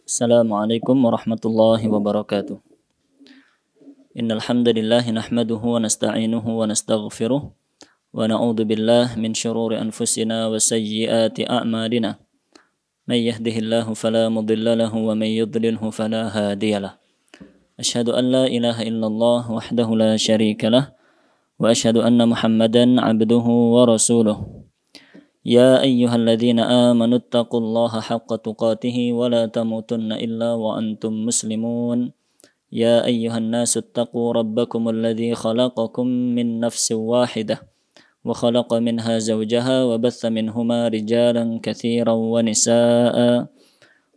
Assalamualaikum warahmatullahi wabarakatuh. Innal hamdalillah nahmaduhu wa nasta'inuhu wa nastaghfiruh wa na'udzu billahi min shururi anfusina wa sayyiati a'malina. May yahdihillahu fala mudilla lahu wa may yudlilhu fala hadiyalah. Asyhadu an la ilaha illallah wahdahu la syarika lah wa asyhadu anna Muhammadan 'abduhu wa rasuluh. يا أيها الذين آمنوا اتقوا الله حق تقاته ولا تموتن إلا وأنتم مسلمون يا أيها الناس اتقوا ربكم الذي خلقكم من نفس واحدة وخلق منها زوجها وبث منهما رجالا كثيرا ونساء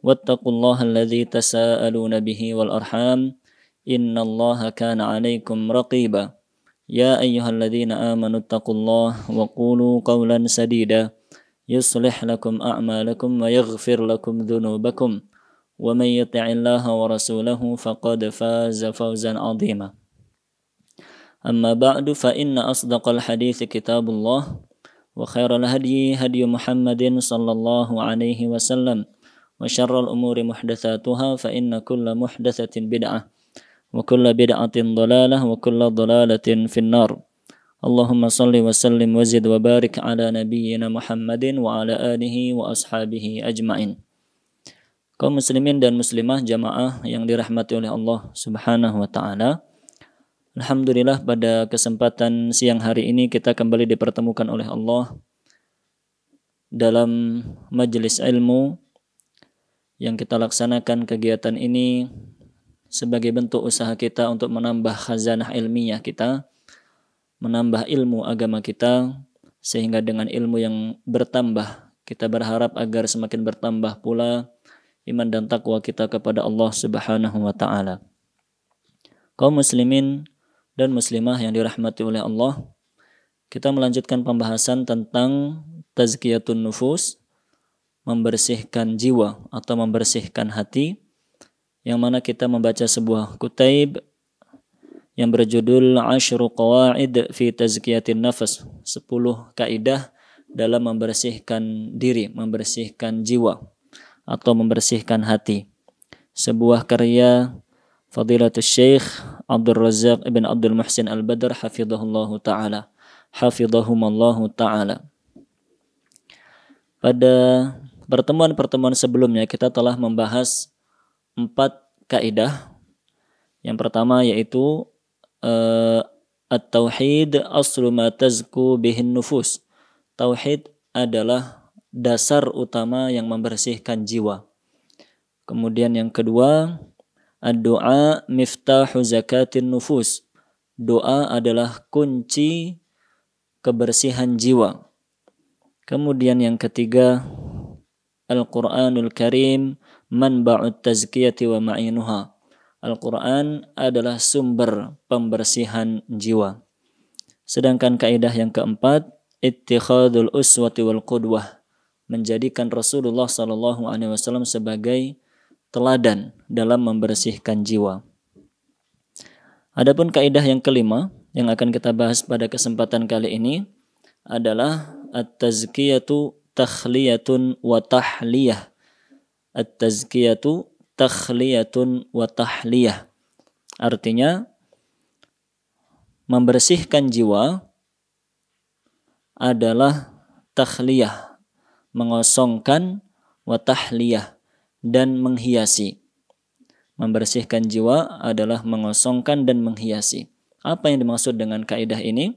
واتقوا الله الذي تساءلون به والأرحام إن الله كان عليكم رقيبا يا أيها الذين آمنوا اتقوا الله وقولوا قولا سديدا يصلح لكم أعمالكم ويغفر لكم ذنوبكم ومن يطع الله ورسوله فقد فاز فوزا عظيما أما بعد فإن أصدق الحديث كتاب الله وخير الهدي هدي محمد صلى الله عليه وسلم وشر الأمور محدثاتها فإن كل محدثة بدعة وكل بدعة ضلالة وكل ضلالة في النار اللهم صل وسلم وزد وبارك على نبينا Muhammadin wa ala alihi wa ashabihi ajma'in. Kaum muslimin dan muslimah jamaah yang dirahmati oleh Allah Subhanahu wa taala. Alhamdulillah pada kesempatan siang hari ini kita kembali dipertemukan oleh Allah dalam majelis ilmu yang kita laksanakan kegiatan ini sebagai bentuk usaha kita untuk menambah khazanah ilmiah kita, menambah ilmu agama kita, sehingga dengan ilmu yang bertambah kita berharap agar semakin bertambah pula iman dan takwa kita kepada Allah Subhanahu wa taala. Kaum muslimin dan muslimah yang dirahmati oleh Allah, kita melanjutkan pembahasan tentang tazkiyatun nufus, membersihkan jiwa atau membersihkan hati, yang mana kita membaca sebuah kutaib yang berjudul Ashru Qawaid fi Tazkiyatin Nafas, 10 kaidah dalam membersihkan diri, membersihkan jiwa atau membersihkan hati. Sebuah karya Fadilatul Syekh Abdul Razak ibn Abdul Muhsin Al-Badr hafizahullahu ta'ala. Hafizahumallahu ta'ala. Pada pertemuan-pertemuan sebelumnya kita telah membahas 4 kaidah. Yang pertama yaitu At-tauhid aslu ma tazku bihin nufus. Tauhid adalah dasar utama yang membersihkan jiwa. Kemudian yang kedua, ad-du'a miftahu zakatin nufus. Doa adalah kunci kebersihan jiwa. Kemudian yang ketiga, Al-Quranul Karim manba'ut tazkiyati wa ma'inuha. Al-Quran adalah sumber pembersihan jiwa. Sedangkan kaidah yang keempat, ittikhadul uswati wal qudwah, menjadikan Rasulullah SAW sebagai teladan dalam membersihkan jiwa. Adapun kaidah yang kelima yang akan kita bahas pada kesempatan kali ini adalah at-tazkiyatu takhliyatun wa tahliyah. At-tazkiyatu takhliyatun wa tahliyah. Artinya membersihkan jiwa adalah takhliyah, mengosongkan, wa tahliyah, dan menghiasi. Membersihkan jiwa adalah mengosongkan dan menghiasi. Apa yang dimaksud dengan kaidah ini?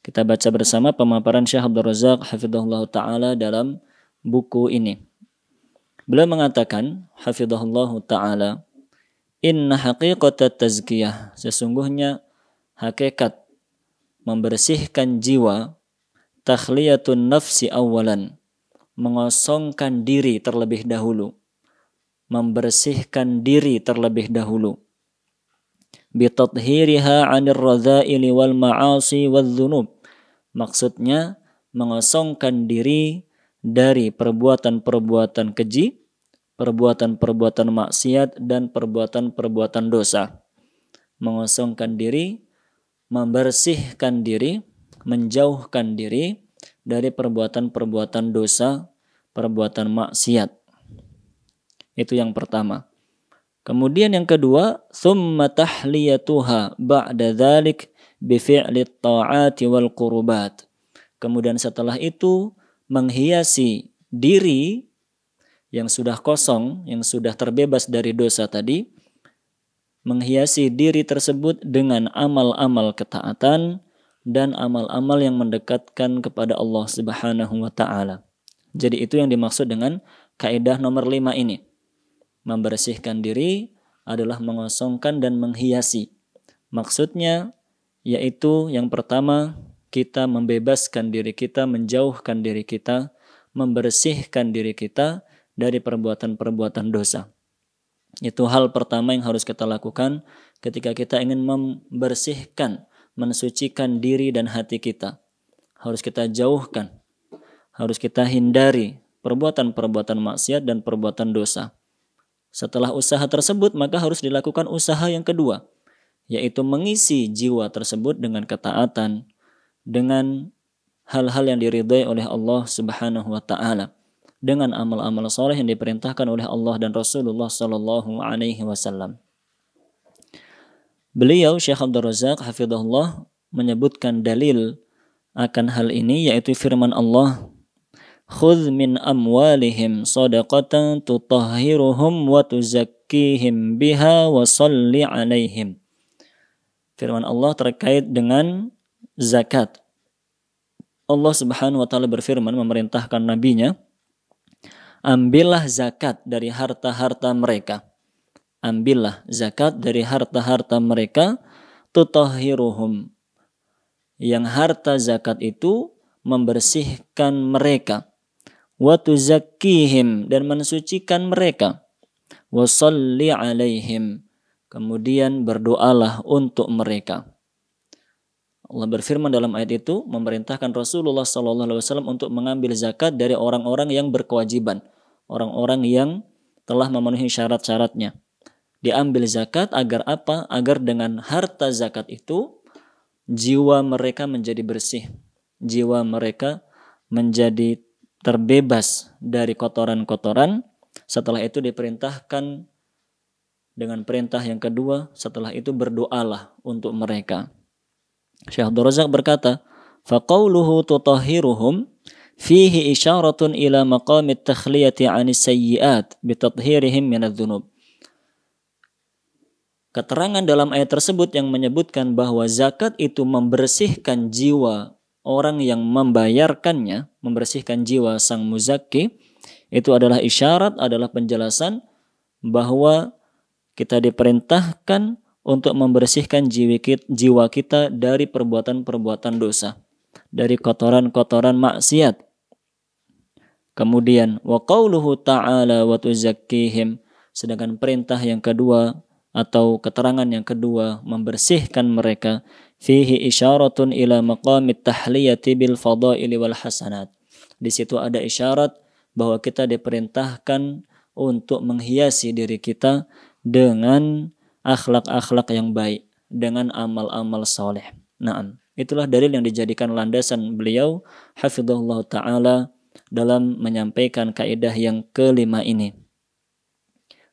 Kita baca bersama pemaparan Syekh Abdul Razak hafizahullah ta'ala dalam buku ini. Beliau mengatakan, hafizahullahu ta'ala, inna haqiqatat tazkiyah, sesungguhnya hakikat membersihkan jiwa, takhliyatun nafsi awalan, mengosongkan diri terlebih dahulu, membersihkan diri terlebih dahulu, bitathhiriha 'anir radha'ili wal ma'asi wal dhunub, maksudnya mengosongkan diri dari perbuatan-perbuatan keji, perbuatan-perbuatan maksiat, dan perbuatan-perbuatan dosa. Mengosongkan diri, membersihkan diri, menjauhkan diri dari perbuatan-perbuatan dosa, perbuatan maksiat. Itu yang pertama. Kemudian yang kedua, thumma tahliyatuha ba'da dzalik bi fi'li ta'ati wal qurubat. Kemudian setelah itu menghiasi diri yang sudah kosong, yang sudah terbebas dari dosa tadi, menghiasi diri tersebut dengan amal-amal ketaatan dan amal-amal yang mendekatkan kepada Allah Subhanahu wa taala. Jadi itu yang dimaksud dengan kaidah nomor 5 ini. Membersihkan diri adalah mengosongkan dan menghiasi. Maksudnya yaitu yang pertama, kita membebaskan diri kita, menjauhkan diri kita, membersihkan diri kita dari perbuatan-perbuatan dosa. Itu hal pertama yang harus kita lakukan ketika kita ingin membersihkan, mensucikan diri dan hati kita. Harus kita jauhkan, harus kita hindari perbuatan-perbuatan maksiat dan perbuatan dosa. Setelah usaha tersebut, maka harus dilakukan usaha yang kedua, yaitu mengisi jiwa tersebut dengan ketaatan, dengan hal-hal yang diridhai oleh Allah Subhanahu wa taala, dengan amal-amal soleh yang diperintahkan oleh Allah dan Rasulullah sallallahu alaihi wasallam. Beliau Syekh Abdul Razak hafizahullah menyebutkan dalil akan hal ini, yaitu firman Allah, khudh min amwalihim sadaqatan tutahhiruhum wa tuzakkihim biha wa salli alaihim. Firman Allah terkait dengan zakat. Allah Subhanahu wa taala berfirman, memerintahkan nabinya, ambillah zakat dari harta-harta mereka. Ambillah zakat dari harta-harta mereka, tutahhiruhum. Yang harta zakat itu membersihkan mereka. Wa tuzakkihim, dan mensucikan mereka. Wa salli alaihim, kemudian berdoalah untuk mereka. Allah berfirman dalam ayat itu, memerintahkan Rasulullah SAW untuk mengambil zakat dari orang-orang yang berkewajiban, orang-orang yang telah memenuhi syarat-syaratnya. Diambil zakat agar apa? Agar dengan harta zakat itu jiwa mereka menjadi bersih, jiwa mereka menjadi terbebas dari kotoran-kotoran. Setelah itu diperintahkan dengan perintah yang kedua, setelah itu berdoalah untuk mereka. Syekh Abdul Razak berkata, faqauluhu tutahhiruhum fihi isyaratun ila maqamit takhliyati 'anis sayyi'at bitathhirihim minadz-dzunub. Keterangan dalam ayat tersebut yang menyebutkan bahwa zakat itu membersihkan jiwa orang yang membayarkannya, membersihkan jiwa sang muzakki, itu adalah isyarat, adalah penjelasan bahwa kita diperintahkan untuk membersihkan jiwa kita dari perbuatan-perbuatan dosa, dari kotoran-kotoran maksiat. Kemudian wa qauluhu ta'ala wa tuzakkihim, sedangkan perintah yang kedua atau keterangan yang kedua, membersihkan mereka, fihi isyaratun ila maqamit tahliyati bil fadaili wal hasanat. Di situ ada isyarat bahwa kita diperintahkan untuk menghiasi diri kita dengan akhlak-akhlak yang baik, dengan amal-amal soleh. Naam, itulah dalil yang dijadikan landasan beliau hafizahullah ta'ala dalam menyampaikan kaidah yang kelima ini,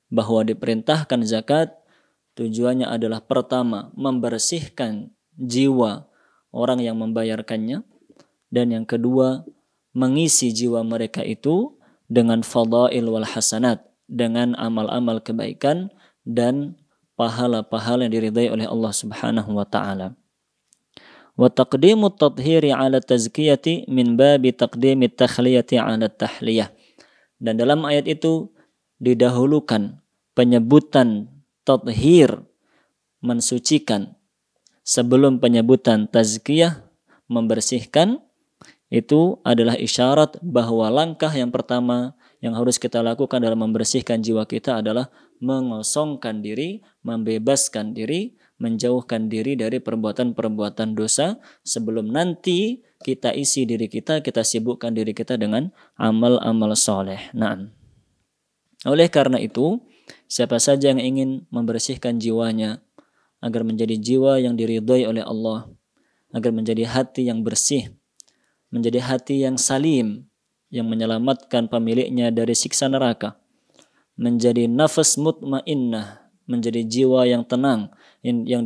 bahwa diperintahkan zakat tujuannya adalah pertama, membersihkan jiwa orang yang membayarkannya, dan yang kedua, mengisi jiwa mereka itu dengan fadail wal hasanat, dengan amal-amal kebaikan dan pahala-pahala yang diridai oleh Allah Subhanahu wa taala. Wa taqdimu at-tathhiri 'ala tazkiyati min babi taqdimi at-takhliyati 'ala at-tahliyah. Dan dalam ayat itu didahulukan penyebutan tathhir, mensucikan, sebelum penyebutan tazkiyah, membersihkan. Itu adalah isyarat bahwa langkah yang pertama yang harus kita lakukan dalam membersihkan jiwa kita adalah mengosongkan diri, membebaskan diri, menjauhkan diri dari perbuatan-perbuatan dosa, sebelum nanti kita isi diri kita, kita sibukkan diri kita dengan amal-amal soleh. Nah, oleh karena itu, siapa saja yang ingin membersihkan jiwanya agar menjadi jiwa yang diridhai oleh Allah, agar menjadi hati yang bersih, menjadi hati yang salim, yang menyelamatkan pemiliknya dari siksa neraka, menjadi nafas mutmainnah, menjadi jiwa yang tenang, yang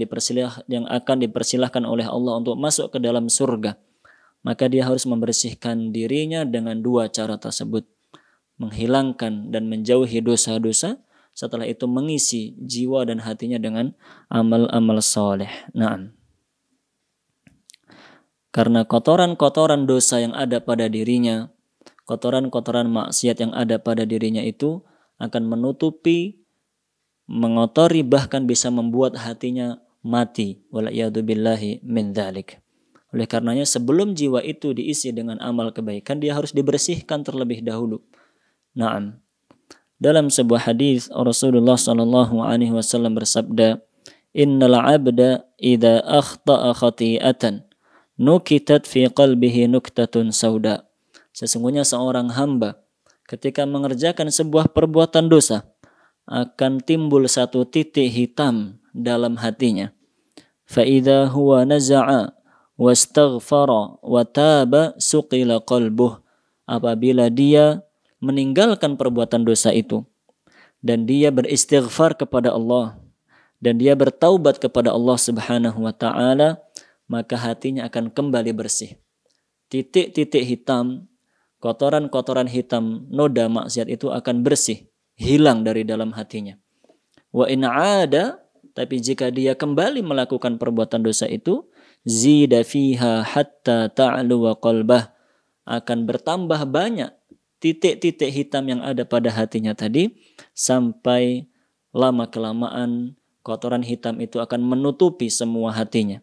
akan dipersilahkan oleh Allah untuk masuk ke dalam surga. Maka dia harus membersihkan dirinya dengan dua cara tersebut. Menghilangkan dan menjauhi dosa-dosa, setelah itu mengisi jiwa dan hatinya dengan amal-amal soleh. Naam. Karena kotoran-kotoran dosa yang ada pada dirinya, kotoran-kotoran maksiat yang ada pada dirinya itu akan menutupi, mengotori, bahkan bisa membuat hatinya mati. Wala'iyadzubillahi min dzalik. Oleh karenanya sebelum jiwa itu diisi dengan amal kebaikan, dia harus dibersihkan terlebih dahulu. Naam. Dalam sebuah hadis Rasulullah sallallahu alaihi wasallam bersabda, "Innal 'abda idza akhta'a khati'atan nukitat fi qalbihi nuktatun sauda." Sesungguhnya seorang hamba ketika mengerjakan sebuah perbuatan dosa akan timbul satu titik hitam dalam hatinya. Fa idza huwa naza'a wastaghfara wa taba suqila qalbuh. Apabila dia meninggalkan perbuatan dosa itu dan dia beristighfar kepada Allah dan dia bertaubat kepada Allah Subhanahu wa taala, maka hatinya akan kembali bersih. Titik-titik hitam, kotoran-kotoran hitam, noda maksiat itu akan bersih, hilang dari dalam hatinya. Wa in 'ada, tapi jika dia kembali melakukan perbuatan dosa itu, zida fiha hatta ta'lu wa qalbah, akan bertambah banyak titik-titik hitam yang ada pada hatinya tadi, sampai lama-kelamaan kotoran hitam itu akan menutupi semua hatinya.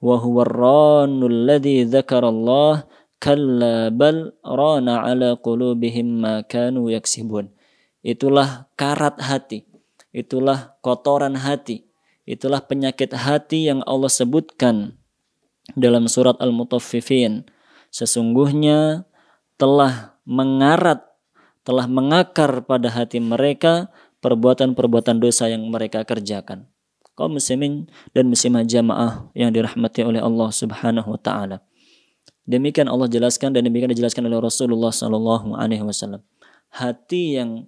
Wa huwa ar-ranul ladzi dzakarallah kalla bal rana ala qulubihim ma kanu yaksibun. Itulah karat hati, itulah kotoran hati, itulah penyakit hati yang Allah sebutkan dalam surat Al-Mutaffifin. Sesungguhnya telah mengarat, telah mengakar pada hati mereka perbuatan-perbuatan dosa yang mereka kerjakan. Kaum muslimin dan muslimah jamaah yang dirahmati oleh Allah Subhanahu wa taala. Demikian Allah jelaskan dan demikian dijelaskan oleh Rasulullah sallallahu alaihi wasallam. Hati yang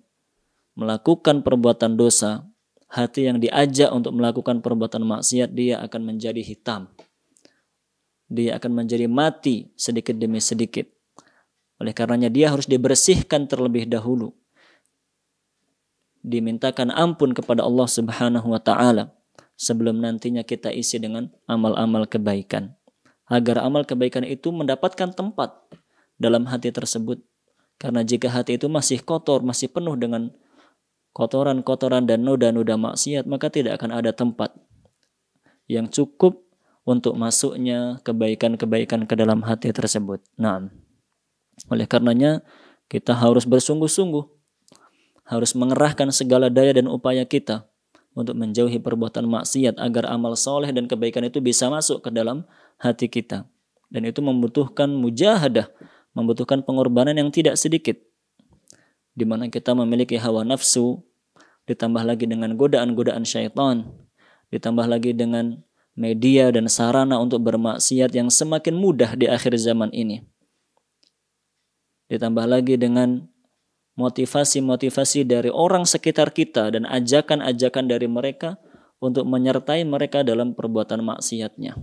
melakukan perbuatan dosa, hati yang diajak untuk melakukan perbuatan maksiat, dia akan menjadi hitam. Dia akan menjadi mati sedikit demi sedikit. Oleh karenanya dia harus dibersihkan terlebih dahulu. Dimintakan ampun kepada Allah Subhanahu wa taala sebelum nantinya kita isi dengan amal-amal kebaikan. Agar amal kebaikan itu mendapatkan tempat dalam hati tersebut. Karena jika hati itu masih kotor, masih penuh dengan kotoran-kotoran dan noda-noda maksiat, maka tidak akan ada tempat yang cukup untuk masuknya kebaikan-kebaikan ke dalam hati tersebut. Nah, oleh karenanya kita harus bersungguh-sungguh, harus mengerahkan segala daya dan upaya kita untuk menjauhi perbuatan maksiat agar amal soleh dan kebaikan itu bisa masuk ke dalam hati kita. Dan itu membutuhkan mujahadah, membutuhkan pengorbanan yang tidak sedikit. Di mana kita memiliki hawa nafsu, ditambah lagi dengan godaan-godaan syaitan, ditambah lagi dengan media dan sarana untuk bermaksiat yang semakin mudah di akhir zaman ini. Ditambah lagi dengan motivasi-motivasi dari orang sekitar kita dan ajakan-ajakan dari mereka untuk menyertai mereka dalam perbuatan maksiatnya.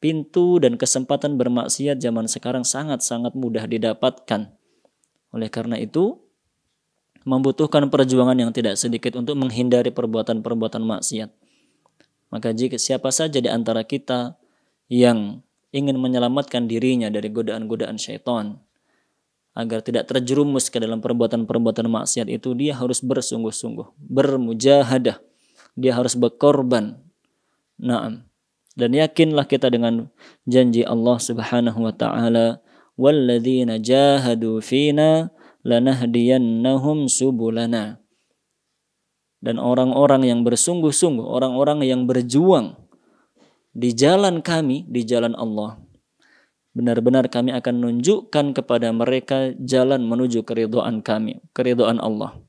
Pintu dan kesempatan bermaksiat zaman sekarang sangat-sangat mudah didapatkan. Oleh karena itu, membutuhkan perjuangan yang tidak sedikit untuk menghindari perbuatan-perbuatan maksiat. Maka jika siapa saja di antara kita yang ingin menyelamatkan dirinya dari godaan-godaan syaitan, agar tidak terjerumus ke dalam perbuatan-perbuatan maksiat itu, dia harus bersungguh-sungguh, bermujahadah, dia harus berkorban. Naam. Dan yakinlah kita dengan janji Allah Subhanahu wa taala, walladzina jahadu fina lanahdiyannahum subulana. Dan orang-orang yang bersungguh-sungguh, orang-orang yang berjuang di jalan kami, di jalan Allah, benar-benar kami akan menunjukkan kepada mereka jalan menuju keridhaan kami, keridhaan Allah.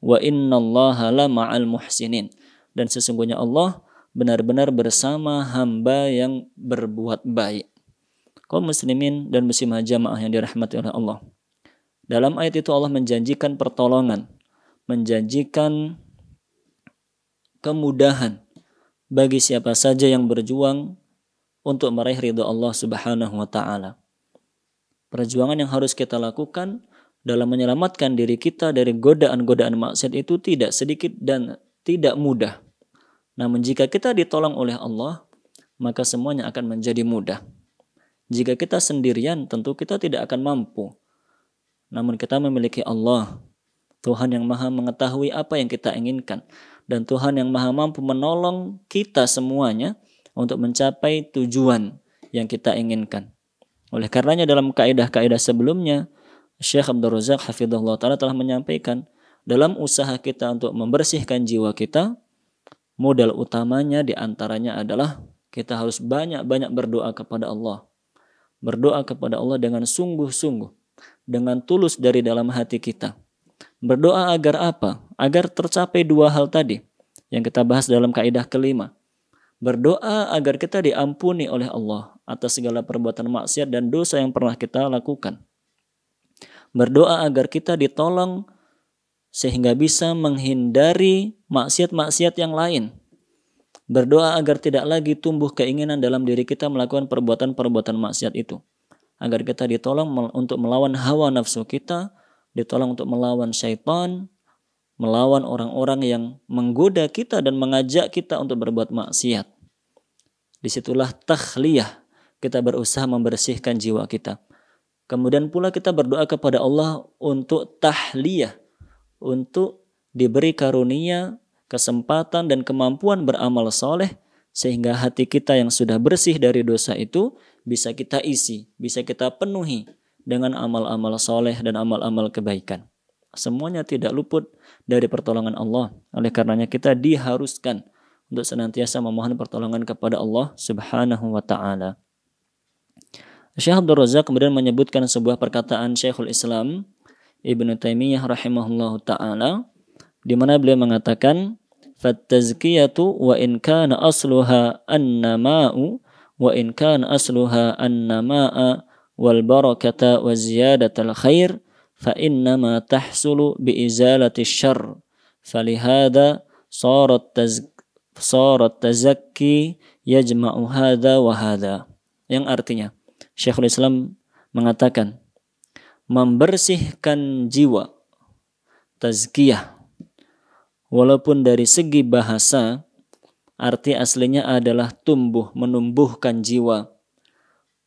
Wa innallaha la ma'al muhsinin. Dan sesungguhnya Allah benar-benar bersama hamba yang berbuat baik. Kaum muslimin dan muslimah jamaah yang dirahmati oleh Allah. Dalam ayat itu Allah menjanjikan pertolongan, menjanjikan kemudahan bagi siapa saja yang berjuang untuk meraih ridha Allah Subhanahu wa taala. Perjuangan yang harus kita lakukan dalam menyelamatkan diri kita dari godaan-godaan maksiat itu tidak sedikit dan tidak mudah. Namun jika kita ditolong oleh Allah, maka semuanya akan menjadi mudah. Jika kita sendirian, tentu kita tidak akan mampu. Namun kita memiliki Allah, Tuhan yang maha mengetahui apa yang kita inginkan. Dan Tuhan yang maha mampu menolong kita semuanya untuk mencapai tujuan yang kita inginkan. Oleh karenanya dalam kaidah-kaidah sebelumnya, Syekh Abdul Razak hafizahullah ta'ala telah menyampaikan, dalam usaha kita untuk membersihkan jiwa kita, modal utamanya diantaranya adalah kita harus banyak-banyak berdoa kepada Allah. Berdoa kepada Allah dengan sungguh-sungguh, dengan tulus dari dalam hati kita. Berdoa agar apa? Agar tercapai dua hal tadi yang kita bahas dalam kaidah kelima. Berdoa agar kita diampuni oleh Allah atas segala perbuatan maksiat dan dosa yang pernah kita lakukan. Berdoa agar kita ditolong sehingga bisa menghindari maksiat-maksiat yang lain. Berdoa agar tidak lagi tumbuh keinginan dalam diri kita melakukan perbuatan-perbuatan maksiat itu. Agar kita ditolong untuk melawan hawa nafsu kita, ditolong untuk melawan syaitan, melawan orang-orang yang menggoda kita dan mengajak kita untuk berbuat maksiat. Disitulah takhliyah, kita berusaha membersihkan jiwa kita. Kemudian pula kita berdoa kepada Allah untuk tahliyah, untuk diberi karunia, kesempatan dan kemampuan beramal soleh, sehingga hati kita yang sudah bersih dari dosa itu bisa kita isi, bisa kita penuhi dengan amal-amal soleh dan amal-amal kebaikan. Semuanya tidak luput dari pertolongan Allah. Oleh karenanya kita diharuskan untuk senantiasa memohon pertolongan kepada Allah Subhanahu wa ta'ala. Syekh Abdul Razak kemudian menyebutkan sebuah perkataan Syekhul Islam Ibnu Taimiyah rahimahullahu ta'ala, di mana beliau mengatakan, "Fattazkiyatu wa in kana asluha annama'u wa in kana asluha annama'a wal barakata wa ziyadatal khair fa innama tahsulu bi izalati syarr falihada sarat tazakki yajma'u hadha wa hadha." Yang artinya Syekhul Islam mengatakan membersihkan jiwa, tazkiyah, walaupun dari segi bahasa arti aslinya adalah tumbuh, menumbuhkan jiwa,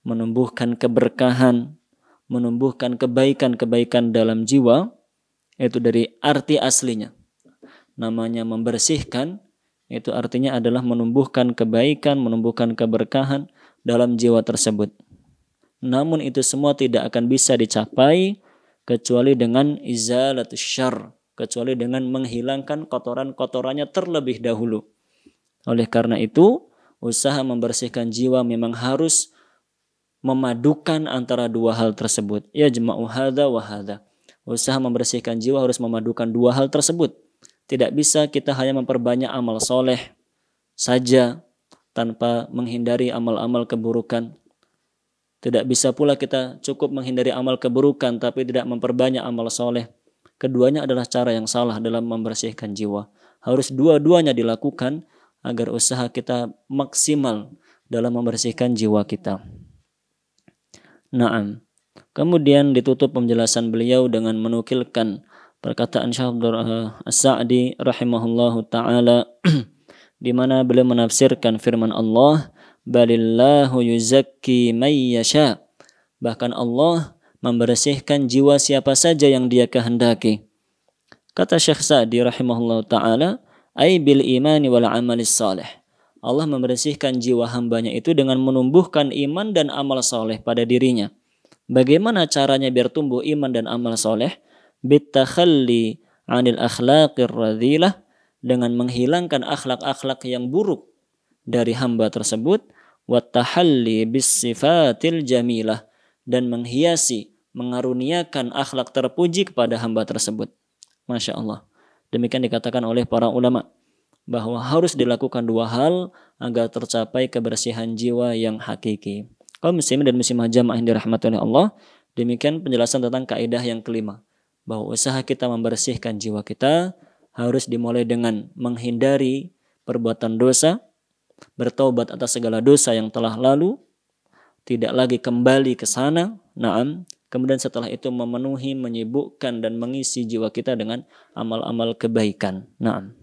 menumbuhkan keberkahan, menumbuhkan kebaikan-kebaikan dalam jiwa. Itu dari arti aslinya. Namanya membersihkan, itu artinya adalah menumbuhkan kebaikan, menumbuhkan keberkahan dalam jiwa tersebut. Namun itu semua tidak akan bisa dicapai kecuali dengan izalatus syarr, kecuali dengan menghilangkan kotoran-kotorannya terlebih dahulu. Oleh karena itu, usaha membersihkan jiwa memang harus memadukan antara dua hal tersebut. Ya jama'u hadza wa hadza. Usaha membersihkan jiwa harus memadukan dua hal tersebut. Tidak bisa kita hanya memperbanyak amal soleh saja tanpa menghindari amal-amal keburukan. Tidak bisa pula kita cukup menghindari amal keburukan tapi tidak memperbanyak amal soleh. Keduanya adalah cara yang salah dalam membersihkan jiwa. Harus dua-duanya dilakukan agar usaha kita maksimal dalam membersihkan jiwa kita. Naam. Kemudian ditutup penjelasan beliau dengan menukilkan perkataan Syekh As-Sa'di rahimahullahu ta'ala di mana beliau menafsirkan firman Allah, balillahu yuzakki may yasha. Bahkan Allah membersihkan jiwa siapa saja yang Dia kehendaki. Kata Syekh Sa'di rahimahullah ta'ala, ay bil imani wal amalis salih. Allah membersihkan jiwa hambanya itu dengan menumbuhkan iman dan amal soleh pada dirinya. Bagaimana caranya biar tumbuh iman dan amal soleh? Bitakhalli anil akhlaqir radhilah, dengan menghilangkan akhlak-akhlak yang buruk dari hamba tersebut, wattahalli bis-sifatil jamilah, dan menghiasi, mengaruniakan akhlak terpuji kepada hamba tersebut. Masya Allah. Demikian dikatakan oleh para ulama bahwa harus dilakukan dua hal agar tercapai kebersihan jiwa yang hakiki. Kaum muslimin dan muslimah jamaah yang dirahmati oleh Allah, demikian penjelasan tentang kaidah yang kelima. bahwa usaha kita membersihkan jiwa kita harus dimulai dengan menghindari perbuatan dosa, bertaubat atas segala dosa yang telah lalu, tidak lagi kembali ke sana. Naam. Kemudian setelah itu memenuhi, menyibukkan dan mengisi jiwa kita dengan amal-amal kebaikan. Naam.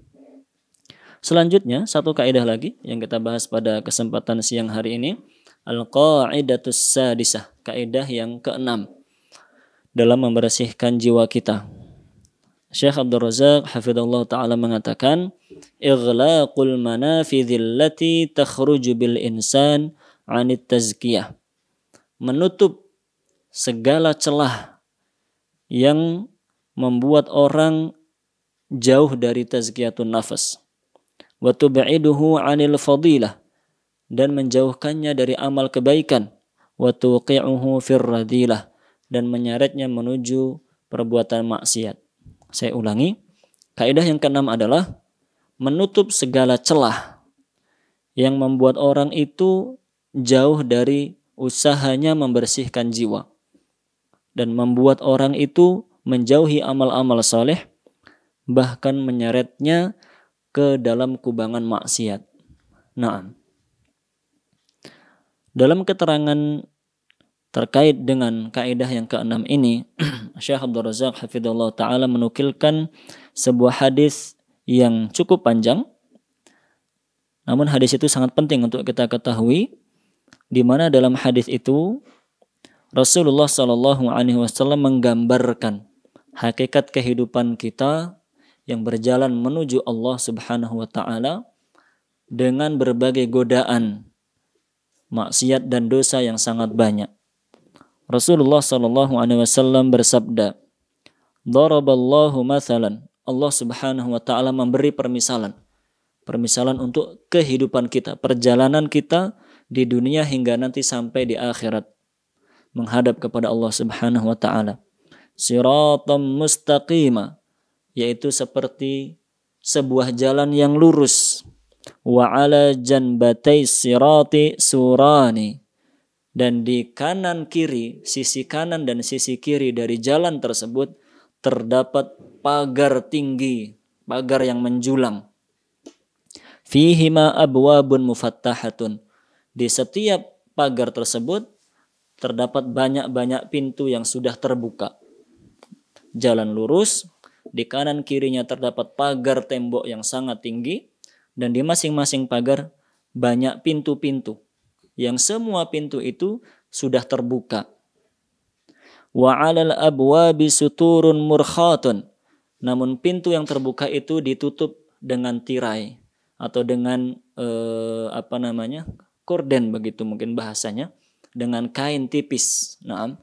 Selanjutnya, satu kaidah lagi yang kita bahas pada kesempatan siang hari ini, al-qaidatus sadisah, kaidah yang keenam dalam membersihkan jiwa kita. Syekh Abdul Razak hafizallahu taala mengatakan, ighlaqul manafidhil lati takhruju bil insan 'anit tazkiyah. Menutup segala celah yang membuat orang jauh dari tazkiyatun nafas. Wa tub'iduhu 'anil fadilah, dan menjauhkannya dari amal kebaikan. Wa tuqi'uhu fir radilah, dan menyeretnya menuju perbuatan maksiat. Saya ulangi, kaidah yang keenam adalah menutup segala celah yang membuat orang itu jauh dari usahanya membersihkan jiwa dan membuat orang itu menjauhi amal-amal saleh, bahkan menyeretnya ke dalam kubangan maksiat. Nah, dalam keterangan terkait dengan kaidah yang keenam ini, Syekh Abdul Razak hafizallahu taala menukilkan sebuah hadis yang cukup panjang. Namun hadis itu sangat penting untuk kita ketahui, di mana dalam hadis itu Rasulullah sallallahu alaihi wasallam menggambarkan hakikat kehidupan kita yang berjalan menuju Allah Subhanahu wa taala dengan berbagai godaan, maksiat dan dosa yang sangat banyak. Rasulullah sallallahu alaihi wasallam bersabda, "Daraballahu mathalan." Allah Subhanahu wa taala memberi permisalan untuk kehidupan kita, perjalanan kita di dunia hingga nanti sampai di akhirat menghadap kepada Allah Subhanahu wa taala. Siratam mustaqima, yaitu seperti sebuah jalan yang lurus. Wa ala janbatai sirati surani, dan di kanan kiri, sisi kanan dan sisi kiri dari jalan tersebut terdapat pagar tinggi, pagar yang menjulang. Fihima abwabun mufattahatun, di setiap pagar tersebut terdapat banyak-banyak pintu yang sudah terbuka. Jalan lurus, di kanan kirinya terdapat pagar tembok yang sangat tinggi, dan di masing-masing pagar banyak pintu-pintu yang semua pintu itu sudah terbuka. Wa 'alal abwabi suturun murkhatun, namun pintu yang terbuka itu ditutup dengan tirai atau dengan korden begitu mungkin bahasanya, dengan kain tipis. Nah,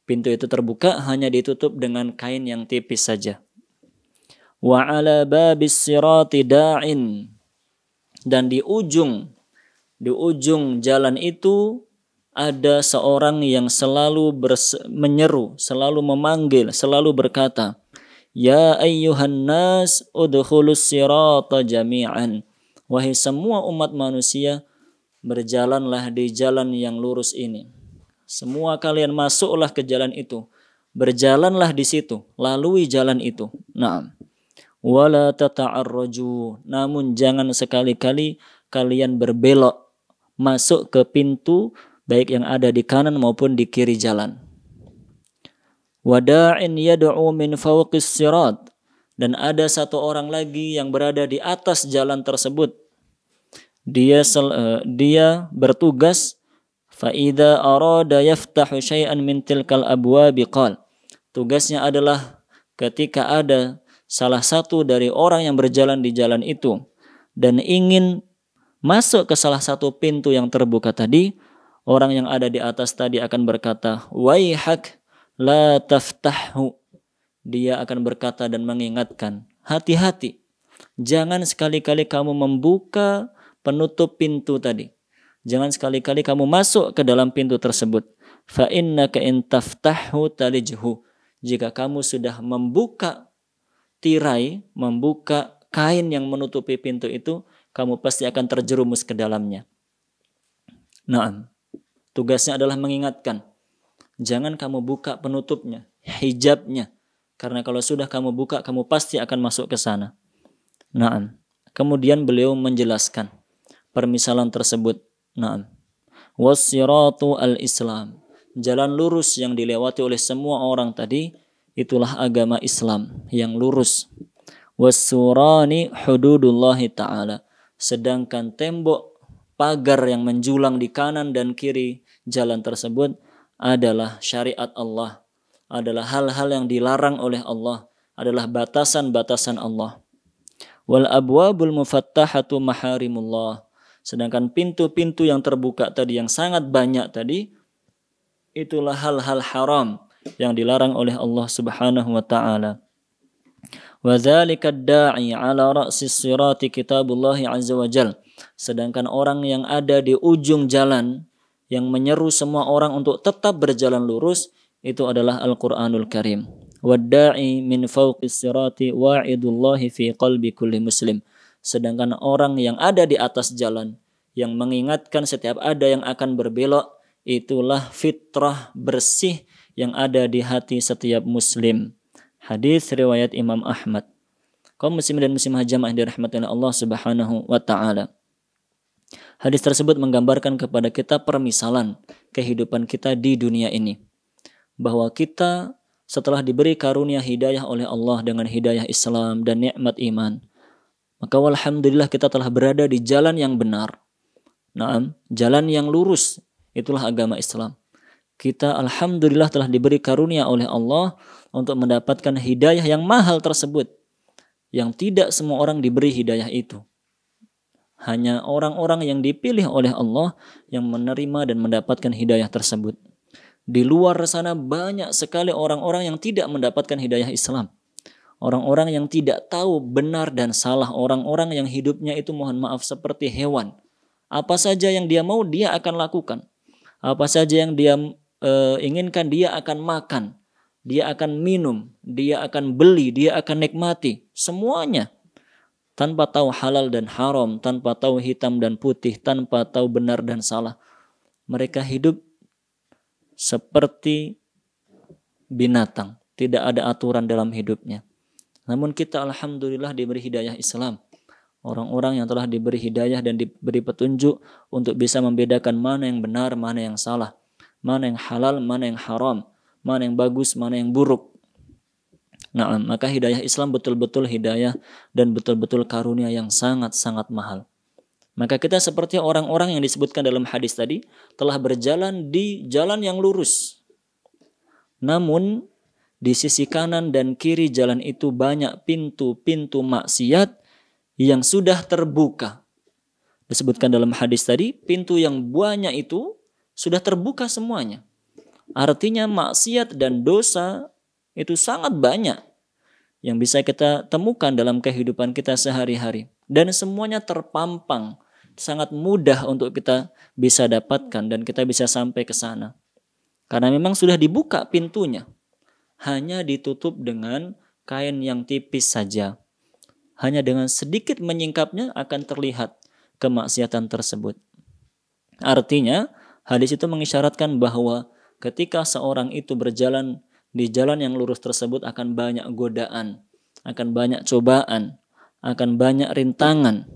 pintu itu terbuka hanya ditutup dengan kain yang tipis saja. Wa 'ala babis sirati da'in, dan di ujung jalan itu ada seorang yang selalu menyeru, selalu memanggil, selalu berkata, "Ya ayyuhan nas, udkhulus sirata jami'an." Wahai semua umat manusia, berjalanlah di jalan yang lurus ini. Semua kalian masuklah ke jalan itu. Berjalanlah di situ, lalui jalan itu. Naam. Wala tata'arraju, namun jangan sekali-kali kalian berbelok masuk ke pintu baik yang ada di kanan maupun di kiri jalan. Wada'in yad'u min fawqis sirat, dan ada satu orang lagi yang berada di atas jalan tersebut. Dia bertugas, fa idza arada yaftahu syai'an min tilkal abwabi qala. Tugasnya adalah ketika ada salah satu dari orang yang berjalan di jalan itu dan ingin masuk ke salah satu pintu yang terbuka tadi, orang yang ada di atas tadi akan berkata, "Waihak la taftahu." Dia akan berkata dan mengingatkan, hati-hati, jangan sekali-kali kamu membuka penutup pintu tadi. Jangan sekali-kali kamu masuk ke dalam pintu tersebut. Fa innaka in taftahu talijhu. Jika kamu sudah membuka tirai, membuka kain yang menutupi pintu itu, kamu pasti akan terjerumus ke dalamnya. Naam. Tugasnya adalah mengingatkan. Jangan kamu buka penutupnya, hijabnya. Karena kalau sudah kamu buka, kamu pasti akan masuk ke sana. Naam. Kemudian beliau menjelaskan permisalan tersebut. Naam. Was-siratu al-Islam. Jalan lurus yang dilewati oleh semua orang tadi, itulah agama Islam yang lurus. Was-surani hududullahi ta'ala. Sedangkan tembok pagar yang menjulang di kanan dan kiri jalan tersebut adalah syariat Allah, adalah hal-hal yang dilarang oleh Allah, adalah batasan-batasan Allah. Wal abwabul mufattahatu maharimullah. Sedangkan pintu-pintu yang terbuka tadi yang sangat banyak tadi, itulah hal-hal haram yang dilarang oleh Allah Subhanahu wa taala. Wa dzalika ad-da'i 'ala ra'sis sirati kitabullah 'azza wa jal. Sedangkan orang yang ada di ujung jalan yang menyeru semua orang untuk tetap berjalan lurus itu adalah Al-Qur'anul Karim. Wad-da'i min fawqis sirati wa'idullahi fi qalbi kulli muslim. Sedangkan orang yang ada di atas jalan yang mengingatkan setiap ada yang akan berbelok, itulah fitrah bersih yang ada di hati setiap muslim. Hadis riwayat Imam Ahmad. Kaum muslimin dan muslimah jamaah dirahmati Allah Subhanahu wa taala. Hadis tersebut menggambarkan kepada kita permisalan kehidupan kita di dunia ini. Bahwa kita setelah diberi karunia hidayah oleh Allah dengan hidayah Islam dan nikmat iman, maka alhamdulillah kita telah berada di jalan yang benar. Naam, jalan yang lurus, itulah agama Islam. Kita alhamdulillah telah diberi karunia oleh Allah untuk mendapatkan hidayah yang mahal tersebut. Yang tidak semua orang diberi hidayah itu. Hanya orang-orang yang dipilih oleh Allah yang menerima dan mendapatkan hidayah tersebut. Di luar sana banyak sekali orang-orang yang tidak mendapatkan hidayah Islam. Orang-orang yang tidak tahu benar dan salah. Orang-orang yang hidupnya itu mohon maaf seperti hewan. Apa saja yang dia mau dia akan lakukan. Apa saja yang dia inginkan dia akan makan. Dia akan minum. Dia akan beli. Dia akan nikmati. Semuanya. Tanpa tahu halal dan haram. Tanpa tahu hitam dan putih. Tanpa tahu benar dan salah. Mereka hidup seperti binatang. Tidak ada aturan dalam hidupnya. Namun kita alhamdulillah diberi hidayah Islam. Orang-orang yang telah diberi hidayah dan diberi petunjuk untuk bisa membedakan mana yang benar, mana yang salah. Mana yang halal, mana yang haram. Mana yang bagus, mana yang buruk. Nah, maka hidayah Islam betul-betul hidayah dan betul-betul karunia yang sangat-sangat mahal. Maka kita seperti orang-orang yang disebutkan dalam hadis tadi telah berjalan di jalan yang lurus. Namun di sisi kanan dan kiri jalan itu banyak pintu-pintu maksiat yang sudah terbuka. Disebutkan dalam hadis tadi, pintu yang banyak itu sudah terbuka semuanya. Artinya maksiat dan dosa itu sangat banyak yang bisa kita temukan dalam kehidupan kita sehari-hari. Dan semuanya terpampang. Sangat mudah untuk kita bisa dapatkan dan kita bisa sampai ke sana. Karena memang sudah dibuka pintunya. Hanya ditutup dengan kain yang tipis saja. Hanya dengan sedikit menyingkapnya akan terlihat kemaksiatan tersebut. Artinya, hadis itu mengisyaratkan bahwa ketika seorang itu berjalan di jalan yang lurus tersebut akan banyak godaan, akan banyak cobaan, akan banyak rintangan.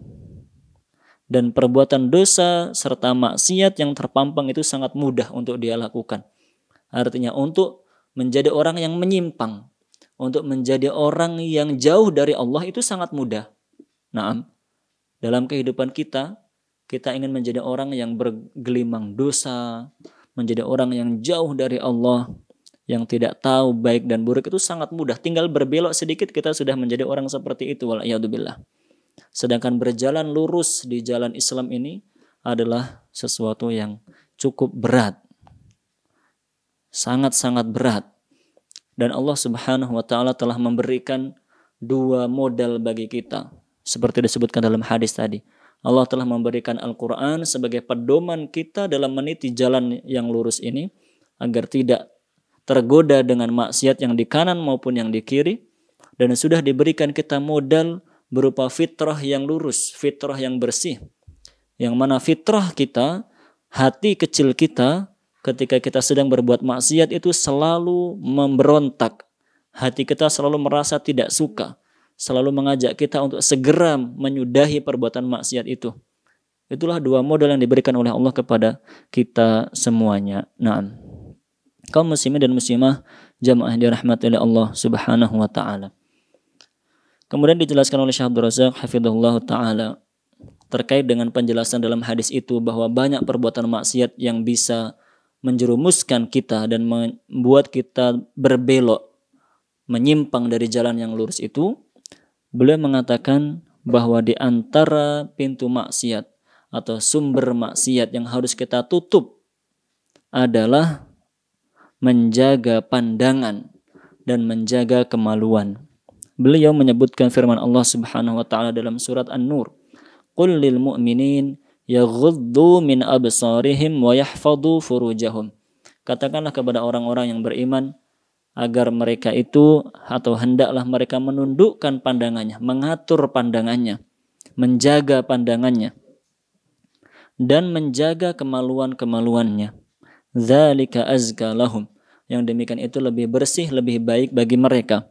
Dan perbuatan dosa serta maksiat yang terpampang itu sangat mudah untuk dia lakukan. Artinya untuk menjadi orang yang menyimpang, untuk menjadi orang yang jauh dari Allah itu sangat mudah. Naam, dalam kehidupan kita ingin menjadi orang yang bergelimang dosa, menjadi orang yang jauh dari Allah, yang tidak tahu baik dan buruk itu sangat mudah. Tinggal berbelok sedikit kita sudah menjadi orang seperti itu. Wal'iyadzubillah. Sedangkan berjalan lurus di jalan Islam ini adalah sesuatu yang cukup berat. Sangat-sangat berat. Dan Allah Subhanahu wa taala telah memberikan dua modal bagi kita. Seperti disebutkan dalam hadis tadi. Allah telah memberikan Al-Quran sebagai pedoman kita dalam meniti jalan yang lurus ini. Agar tidak tergoda dengan maksiat yang di kanan maupun yang di kiri. Dan sudah diberikan kita modal berupa fitrah yang lurus, fitrah yang bersih. Yang mana fitrah kita, hati kecil kita, ketika kita sedang berbuat maksiat itu selalu memberontak, Hati kita selalu merasa tidak suka, selalu mengajak kita untuk segera menyudahi perbuatan maksiat itu. Itulah dua modal yang diberikan oleh Allah kepada kita semuanya. Naam. Kaum muslimin dan muslimah jamaah dirahmati oleh Allah Subhanahu wa taala. Kemudian dijelaskan oleh Syekh Abdul Razak hafizahullah taala terkait dengan penjelasan dalam hadis itu bahwa banyak perbuatan maksiat yang bisa menjerumuskan kita dan membuat kita berbelok, menyimpang dari jalan yang lurus itu. Beliau mengatakan bahwa di antara pintu maksiat atau sumber maksiat yang harus kita tutup adalah menjaga pandangan dan menjaga kemaluan. Beliau menyebutkan firman Allah Subhanahu wa taala dalam surat An-Nur, "Qul lil mu'minin yaghuddu min absarihim wa yahfadhu furujahum." Katakanlah kepada orang-orang yang beriman agar mereka itu atau hendaklah mereka menundukkan pandangannya, mengatur pandangannya, menjaga pandangannya dan menjaga kemaluan-kemaluannya. Dzalika azka lahum. Yang demikian itu lebih bersih, lebih baik bagi mereka.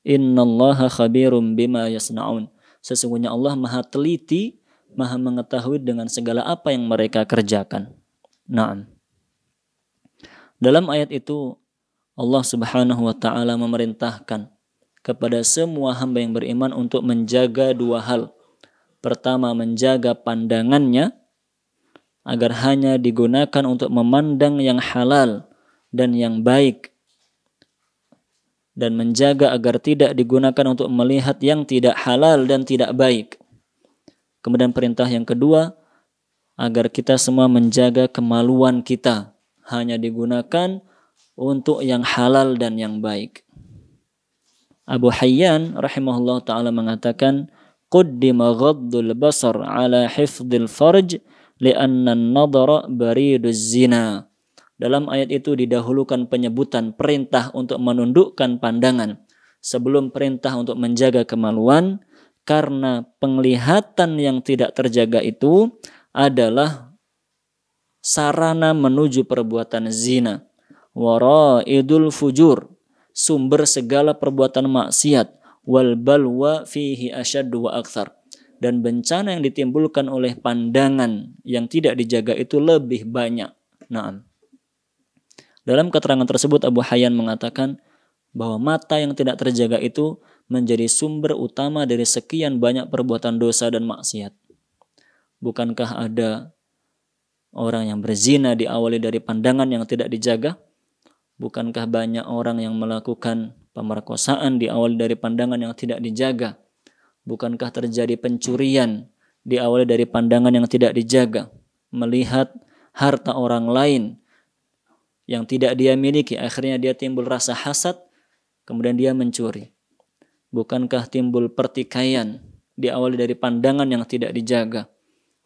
Innallaha khabirum bima yasnaun. Sesungguhnya Allah Maha teliti, Maha mengetahui dengan segala apa yang mereka kerjakan. Naam. Dalam ayat itu Allah Subhanahu wa taala memerintahkan kepada semua hamba yang beriman untuk menjaga dua hal. Pertama, menjaga pandangannya agar hanya digunakan untuk memandang yang halal dan yang baik, dan menjaga agar tidak digunakan untuk melihat yang tidak halal dan tidak baik. Kemudian perintah yang kedua, agar kita semua menjaga kemaluan kita, hanya digunakan untuk yang halal dan yang baik. Abu Hayyan rahimahullah ta'ala mengatakan, "Quddima ghaddul basar ala hifdil farj li'anna an-nadhara bariduz zina." Dalam ayat itu didahulukan penyebutan perintah untuk menundukkan pandangan sebelum perintah untuk menjaga kemaluan, karena penglihatan yang tidak terjaga itu adalah sarana menuju perbuatan zina. Waraidul fujur, sumber segala perbuatan maksiat. Wal balwa fihi asyaddu wa aktsar. Dan bencana yang ditimbulkan oleh pandangan yang tidak dijaga itu lebih banyak. Naam. Dalam keterangan tersebut Abu Hayyan mengatakan bahwa mata yang tidak terjaga itu menjadi sumber utama dari sekian banyak perbuatan dosa dan maksiat. Bukankah ada orang yang berzina diawali dari pandangan yang tidak dijaga? Bukankah banyak orang yang melakukan pemerkosaan diawali dari pandangan yang tidak dijaga? Bukankah terjadi pencurian diawali dari pandangan yang tidak dijaga? Melihat harta orang lain yang tidak dia miliki, akhirnya dia timbul rasa hasad, kemudian dia mencuri. Bukankah timbul pertikaian diawali dari pandangan yang tidak dijaga?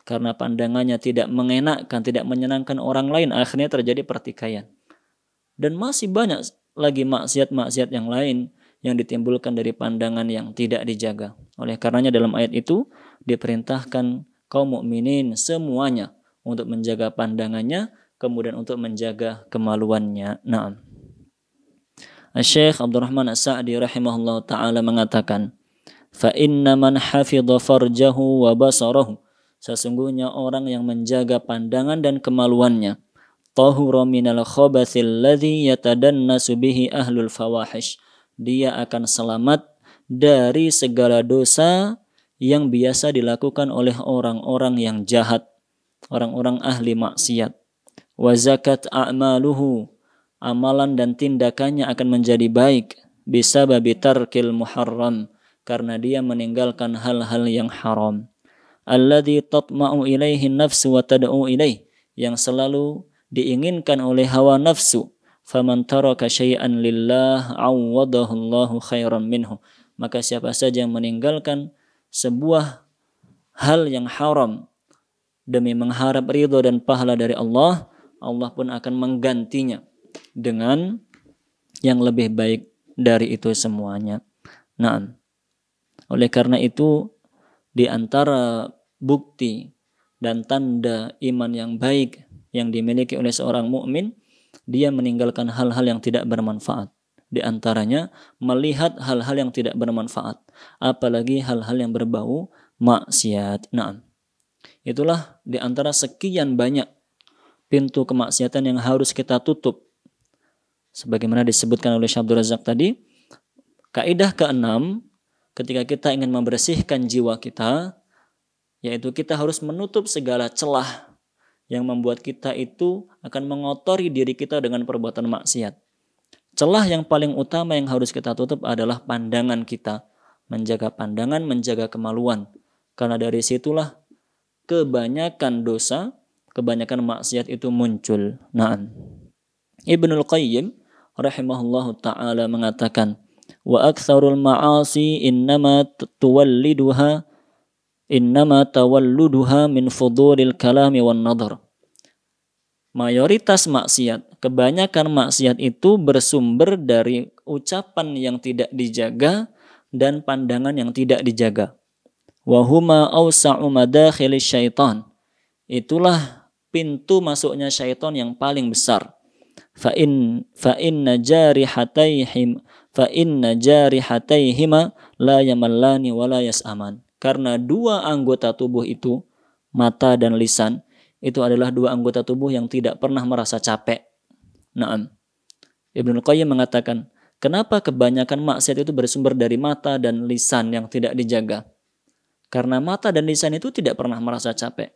Karena pandangannya tidak mengenakkan, tidak menyenangkan orang lain, akhirnya terjadi pertikaian. Dan masih banyak lagi maksiat-maksiat yang lain yang ditimbulkan dari pandangan yang tidak dijaga. Oleh karenanya dalam ayat itu diperintahkan kaum mukminin semuanya untuk menjaga pandangannya, kemudian untuk menjaga kemaluannya. Naam. Syekh Abdurrahman As-Sa'di rahimahullah ta'ala mengatakan, "Fa inna man hafidha farjahu wa basarahu." Sesungguhnya orang yang menjaga pandangan dan kemaluannya, tahura minal khabathil ladzi yatadannasu bihi ahlul fawahish. Dia akan selamat dari segala dosa yang biasa dilakukan oleh orang-orang yang jahat, orang-orang ahli maksiat. Wa zakat a'maluhu, amalan dan tindakannya akan menjadi baik bisababi tarkil muharram, karena dia meninggalkan hal-hal yang haram. Alladzi tatma'u ilaihi nafsu wa tad'u ilaih, yang selalu diinginkan oleh hawa nafsu. Faman taraka syai'an lillah awwadahu Allahu khairan minhu. Maka siapa saja yang meninggalkan sebuah hal yang haram demi mengharap ridho dan pahala dari Allah, Allah pun akan menggantinya dengan yang lebih baik dari itu semuanya. Nah, oleh karena itu di antara bukti dan tanda iman yang baik yang dimiliki oleh seorang mukmin, dia meninggalkan hal-hal yang tidak bermanfaat. Di antaranya melihat hal-hal yang tidak bermanfaat, apalagi hal-hal yang berbau maksiat. Nah, itulah di antara sekian banyak pintu kemaksiatan yang harus kita tutup. Sebagaimana disebutkan oleh Syekh Abdul Razak tadi, kaidah keenam ketika kita ingin membersihkan jiwa kita, yaitu kita harus menutup segala celah yang membuat kita itu akan mengotori diri kita dengan perbuatan maksiat. Celah yang paling utama yang harus kita tutup adalah pandangan kita. Menjaga pandangan, menjaga kemaluan. Karena dari situlah kebanyakan dosa, kebanyakan maksiat itu muncul. Nah, Ibnul Qayyim rahimahullahu ta'ala mengatakan, wa aktsarul ma'asi innama tawalluduha min fudulil kalami wan nadhar. Mayoritas maksiat, kebanyakan maksiat itu bersumber dari ucapan yang tidak dijaga dan pandangan yang tidak dijaga. Wa huma awsa'u madakhilis syaitan. Itulah pintu masuknya syaitan yang paling besar. Fa inna jarihataihima la yamallani wa la yas'aman. Karena dua anggota tubuh itu, mata dan lisan, itu adalah dua anggota tubuh yang tidak pernah merasa capek. Naam. Ibnul Qayyim mengatakan, kenapa kebanyakan maksiat itu bersumber dari mata dan lisan yang tidak dijaga? Karena mata dan lisan itu tidak pernah merasa capek.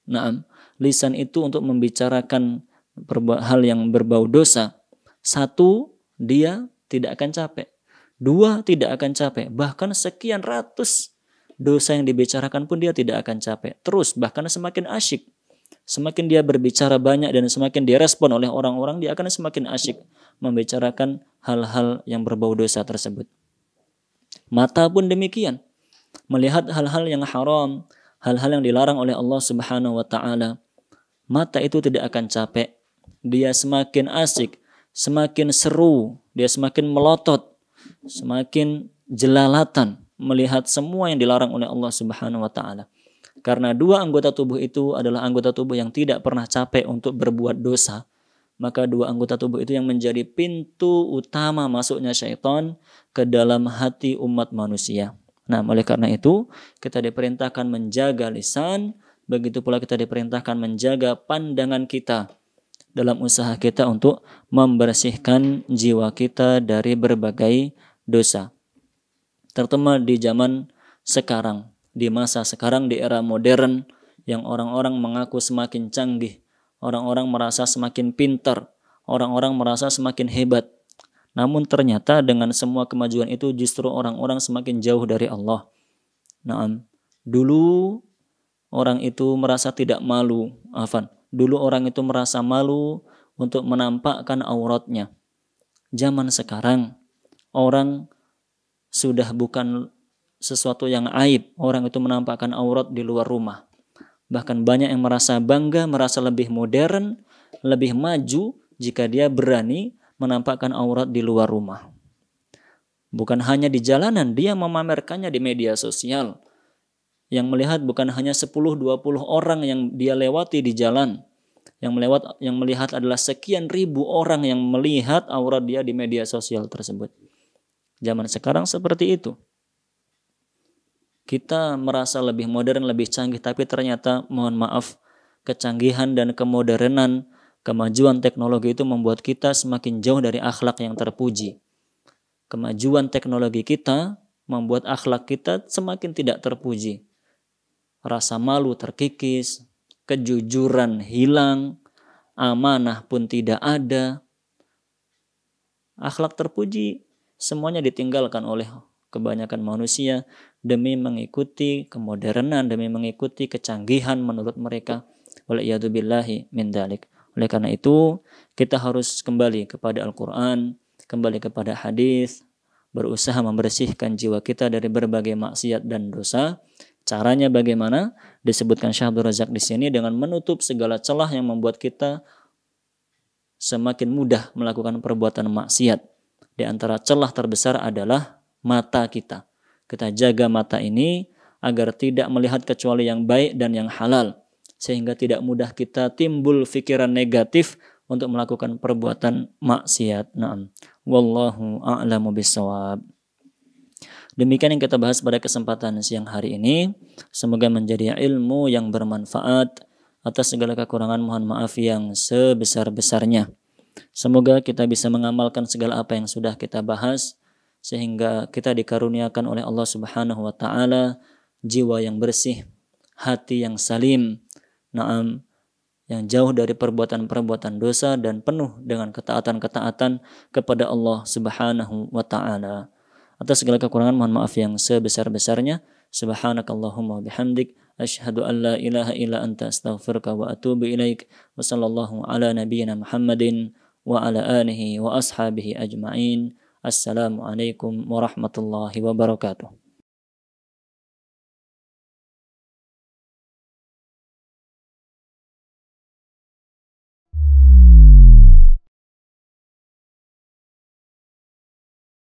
Naam. Lisan itu untuk membicarakan hal yang berbau dosa. Satu, dia tidak akan capek. Dua, tidak akan capek. Bahkan sekian ratus dosa yang dibicarakan pun dia tidak akan capek. Terus, bahkan semakin asyik. Semakin dia berbicara banyak dan semakin direspon oleh orang-orang, dia akan semakin asyik membicarakan hal-hal yang berbau dosa tersebut. Mata pun demikian. Melihat hal-hal yang haram, hal-hal yang dilarang oleh Allah Subhanahu wa ta'ala. Mata itu tidak akan capek. Dia semakin asyik, semakin seru, dia semakin melotot, semakin jelalatan melihat semua yang dilarang oleh Allah Subhanahu wa ta'ala. Karena dua anggota tubuh itu adalah anggota tubuh yang tidak pernah capek untuk berbuat dosa, maka dua anggota tubuh itu yang menjadi pintu utama masuknya syaitan ke dalam hati umat manusia. Nah, oleh karena itu kita diperintahkan menjaga lisan, begitu pula kita diperintahkan menjaga pandangan kita dalam usaha kita untuk membersihkan jiwa kita dari berbagai dosa. Terutama di zaman sekarang, di masa sekarang, di era modern yang orang-orang mengaku semakin canggih, orang-orang merasa semakin pintar, orang-orang merasa semakin hebat. Namun ternyata dengan semua kemajuan itu justru orang-orang semakin jauh dari Allah. Nah, dulu orang itu merasa tidak malu, dulu orang itu merasa malu untuk menampakkan auratnya. Zaman sekarang orang sudah bukan sesuatu yang aib orang itu menampakkan aurat di luar rumah. Bahkan banyak yang merasa bangga, merasa lebih modern, lebih maju jika dia berani menampakkan aurat di luar rumah. Bukan hanya di jalanan, dia memamerkannya di media sosial. Yang melihat bukan hanya 10-20 orang yang dia lewati di jalan. Yang melihat adalah sekian ribu orang yang melihat aurat dia di media sosial tersebut. Zaman sekarang seperti itu. Kita merasa lebih modern, lebih canggih, tapi ternyata mohon maaf, kecanggihan dan kemodernan, kemajuan teknologi itu membuat kita semakin jauh dari akhlak yang terpuji. Kemajuan teknologi kita membuat akhlak kita semakin tidak terpuji. Rasa malu terkikis, kejujuran hilang, amanah pun tidak ada. Akhlak terpuji semuanya ditinggalkan oleh kebanyakan manusia demi mengikuti kemodernan, demi mengikuti kecanggihan menurut mereka. Wal'iyadzubillahi min dzalik. Oleh karena itu, kita harus kembali kepada Al-Quran, kembali kepada hadis, berusaha membersihkan jiwa kita dari berbagai maksiat dan dosa. Caranya bagaimana? Disebutkan Syekh Abdul Razak di sini dengan menutup segala celah yang membuat kita semakin mudah melakukan perbuatan maksiat. Di antara celah terbesar adalah mata kita. Kita jaga mata ini agar tidak melihat kecuali yang baik dan yang halal. Sehingga tidak mudah kita timbul pikiran negatif untuk melakukan perbuatan maksiat. Naam. Wallahu a'lamu bissawab. Demikian yang kita bahas pada kesempatan siang hari ini. Semoga menjadi ilmu yang bermanfaat. Atas segala kekurangan mohon maaf yang sebesar-besarnya. Semoga kita bisa mengamalkan segala apa yang sudah kita bahas sehingga kita dikaruniakan oleh Allah Subhanahu wa taala jiwa yang bersih, hati yang salim, naam, yang jauh dari perbuatan-perbuatan dosa dan penuh dengan ketaatan-ketaatan kepada Allah Subhanahu wa taala. Atas segala kekurangan mohon maaf yang sebesar-besarnya. Subhanakallahumma bihamdik asyhadu an la ilaha illa anta astaghfiruka wa atubu ilaik. Wa sallallahu ala nabiyyina Muhammadin wa ala alihi wa ashabihi ajma'in. Assalamualaikum warahmatullahi wabarakatuh.